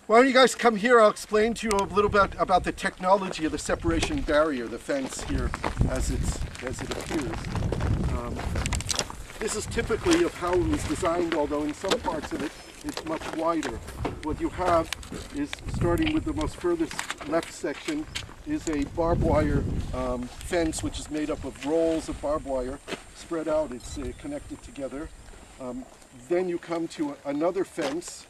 Why don't you guys come here? I'll explain to you a little bit about the technology of the separation barrier, the fence here as it appears. This is typically of how it was designed, although in some parts of it it's much wider. What you have is, starting with the most furthest left section, is a barbed wire fence which is made up of rolls of barbed wire spread out. It's connected together. Then you come to another fence,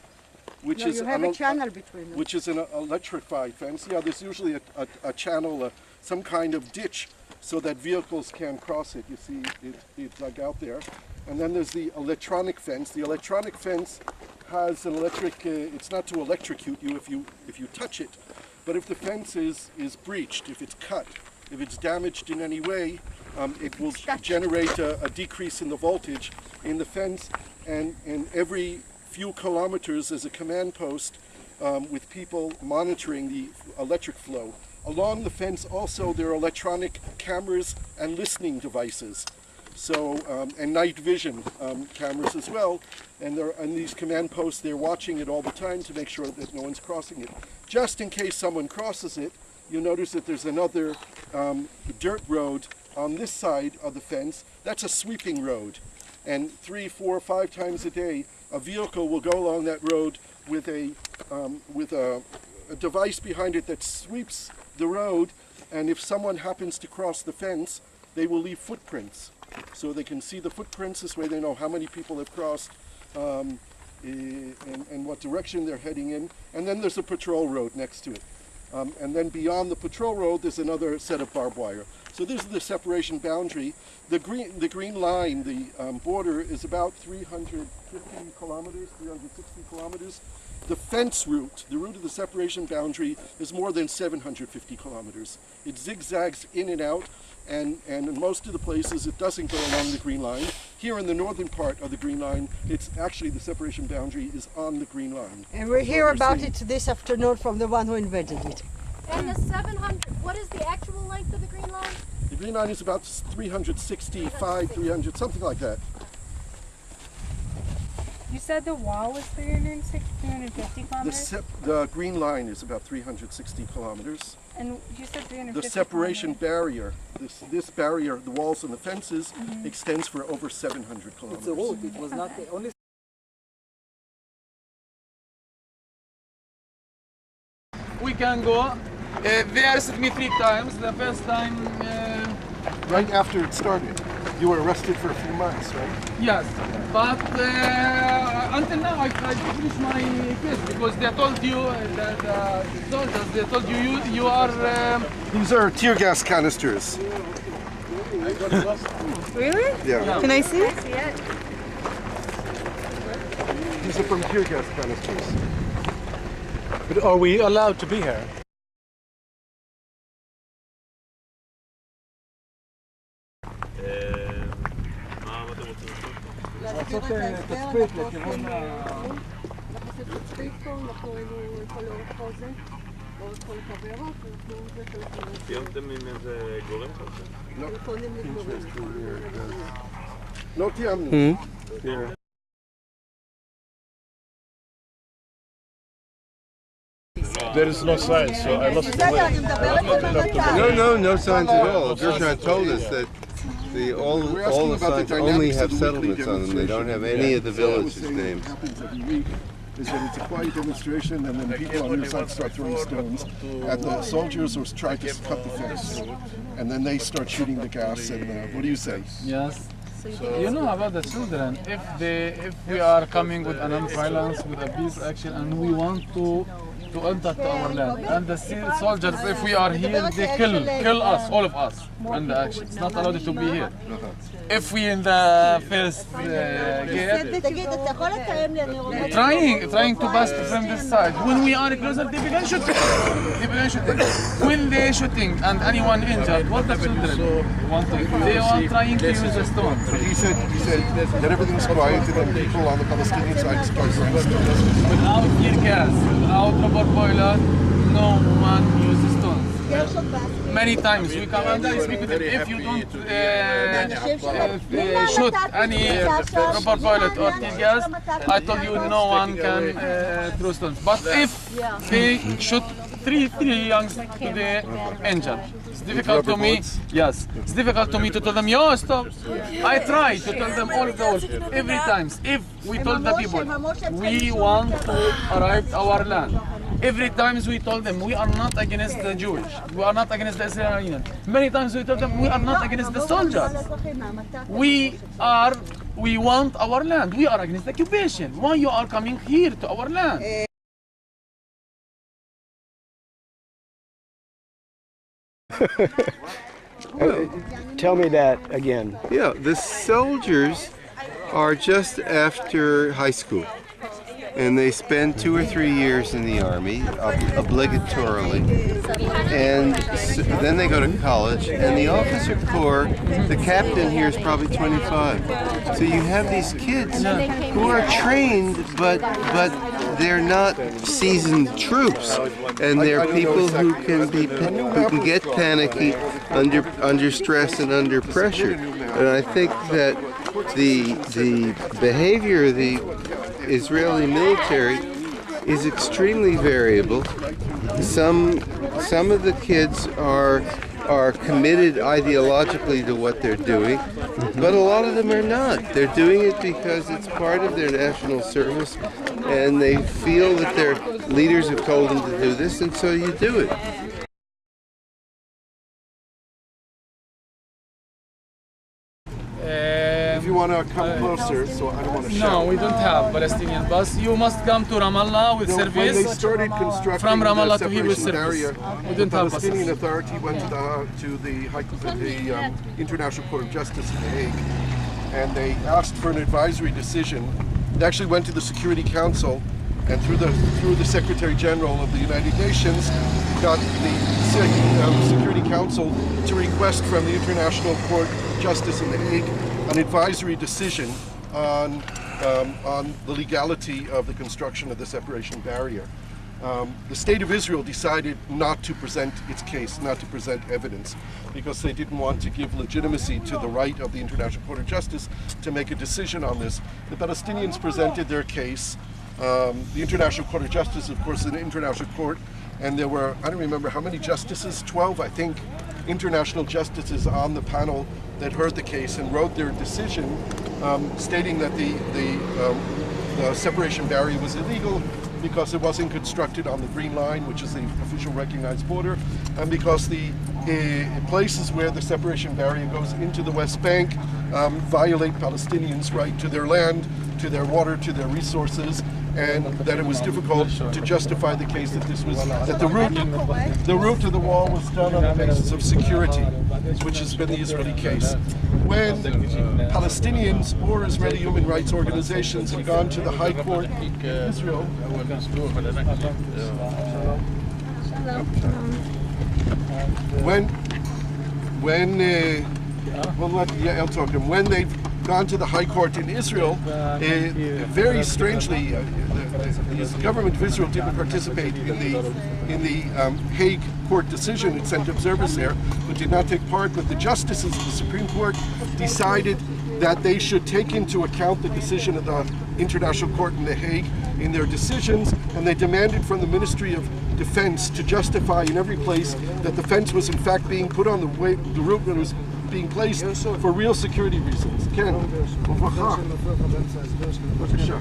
which is a channel between them. Which is an electrified fence. Yeah, there's usually a channel, some kind of ditch, so that vehicles can cross it. You see it dug out there. And then there's the electronic fence. The electronic fence has an electric, it's not to electrocute you if you touch it, but if the fence is breached, if it's cut, if it's damaged in any way, it will generate a decrease in the voltage in the fence, and every few kilometers there's a command post with people monitoring the electric flow. Along the fence also there are electronic cameras and listening devices, so and night vision cameras as well, and these command posts, they're watching it all the time to make sure that no one's crossing it. Just in case someone crosses it, you'll notice that there's another dirt road on this side of the fence. That's a sweeping road, and 3, 4, 5 times a day a vehicle will go along that road with a device behind it that sweeps the road, and if someone happens to cross the fence, they will leave footprints. So they can see the footprints. This way they know how many people have crossed and what direction they're heading in. And then there's a patrol road next to it. And then beyond the patrol road there's another set of barbed wire. So this is the separation boundary. The green line, the border, is about 350 kilometers, 360 kilometers. The fence route, the route of the separation boundary, is more than 750 kilometers. It zigzags in and out, and in most of the places it doesn't go along the green line. Here in the northern part of the green line, it's actually, the separation boundary is on the green line. And we hear about it this afternoon from the one who invented it. And the 700, what is the actual length of the green line? The green line is about 365, 300, something like that. You said the wall was 350 kilometers? The green line is about 360 kilometers. And you said 350 The separation kilometers. barrier, this barrier, the walls and the fences, extends for over 700 kilometers. It's a road, it was not the only... We can go. They arrested me 3 times. The first time... Right after it started. You were arrested for a few months, right? Yes, but until now I finished my case because they told you that the soldiers, they told you are... These are tear gas canisters. Really? Yeah. Can I see it? These are from tear gas canisters. But are we allowed to be here? לעשות תצפית לכיוון לעשות תצפית פה, אנחנו היינו כל אורך כל זה, אורך כל קו ירוק, ואנחנו זה חלק מזה. תיאמתם עם איזה גורם כזה? טלפונים לגורם. לא תיאמנו. There is no sign, so I lost the way. No signs at all. Gershon told us that all the signs only have settlements on them. They don't have any of the villages' names. Is that it's a quiet demonstration, and then people on your side start throwing stones at the soldiers or try to cut the fence, and then they start shooting the gas. And what do you say? Yes. You know about the children. If we are coming with a non-violence, with a peace action, and we want to enter to our land, and the soldiers, if we are here, they kill us, all of us, in the action. It's not allowed to be here. If we in the first gate, trying to pass from this side. When we are closer, they begin shooting. When they shooting and anyone injured, what the children want to do? They are trying to use a stone. He said that everything's quiet, and then people on the Palestinian side start throwing stones. Without tear gas, without rubber boiler, no one uses stones. Many times we come and I speak with them. If you don't shoot any rubber bullet or tear gas, I told you no one can throw stones. But if they shoot three youngs to the injured, it's difficult to me. Yes, it's difficult to me to tell them, yo, stop. I try to tell them all those every time. If we told the people we want to arrive our land, every time we told them we are not against the Jewish, we are not against the Israelis. Many times we told them we are not against the soldiers. We want our land. We are against the occupation. Why you are coming here to our land? Tell me that again. Yeah, the soldiers are just after high school. And they spend 2 or 3 years in the army, obligatorily, and then they go to college, and the officer corps, the captain here is probably 25. So you have these kids who are trained, but they're not seasoned troops, and they're people who can get panicky under stress and under pressure. And I think that the behavior of the Israeli military is extremely variable. Some of the kids are committed ideologically to what they're doing, but a lot of them are not. They're doing it because it's part of their national service, and they feel that their leaders have told them to do this, and so you do it. If you want to come closer, so I don't want to shout. No, we don't have Palestinian bus. You must come to Ramallah with When they service. started constructing From Ramallah the to here with separation service. barrier, We the don't have Palestinian buses. Authority went to the International Court of Justice in The Hague, and they asked for an advisory decision. They actually went to the Security Council, and through the Secretary General of the United Nations, got the Security Council to request from the International Court of Justice in The Hague an advisory decision on the legality of the construction of the separation barrier. The State of Israel decided not to present its case, not to present evidence, because they didn't want to give legitimacy to the right of the International Court of Justice to make a decision on this. The Palestinians presented their case. The International Court of Justice, of course, is an international court, and there were, I don't remember how many justices, 12, I think, international justices on the panel that heard the case and wrote their decision stating that the separation barrier was illegal because it wasn't constructed on the Green Line, which is the official recognized border, and because the places where the separation barrier goes into the West Bank violate Palestinians' right to their land, to their water, to their resources, and that it was difficult to justify the case that the route to the wall was done on the basis of security, which has been the Israeli case. When Palestinians or Israeli human rights organizations have gone to the High Court in Israel, when they've gone to the High Court in Israel, very strangely, the government of Israel didn't participate in the Hague Court decision. It sent observers there, but did not take part. But the justices of the Supreme Court decided that they should take into account the decision of the International Court in The Hague in their decisions, and they demanded from the Ministry of Defense to justify in every place that the fence was in fact being put on the route when it was being placed for real security reasons. Ken, בבקשה.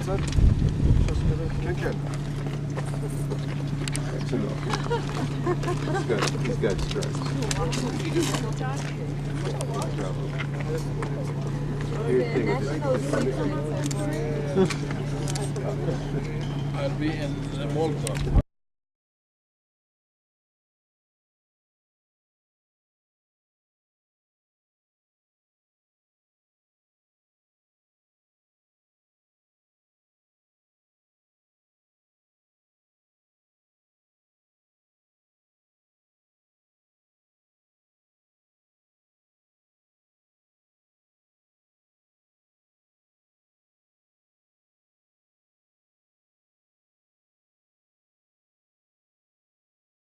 כן, כן. He's got stress. I'll be in Malta.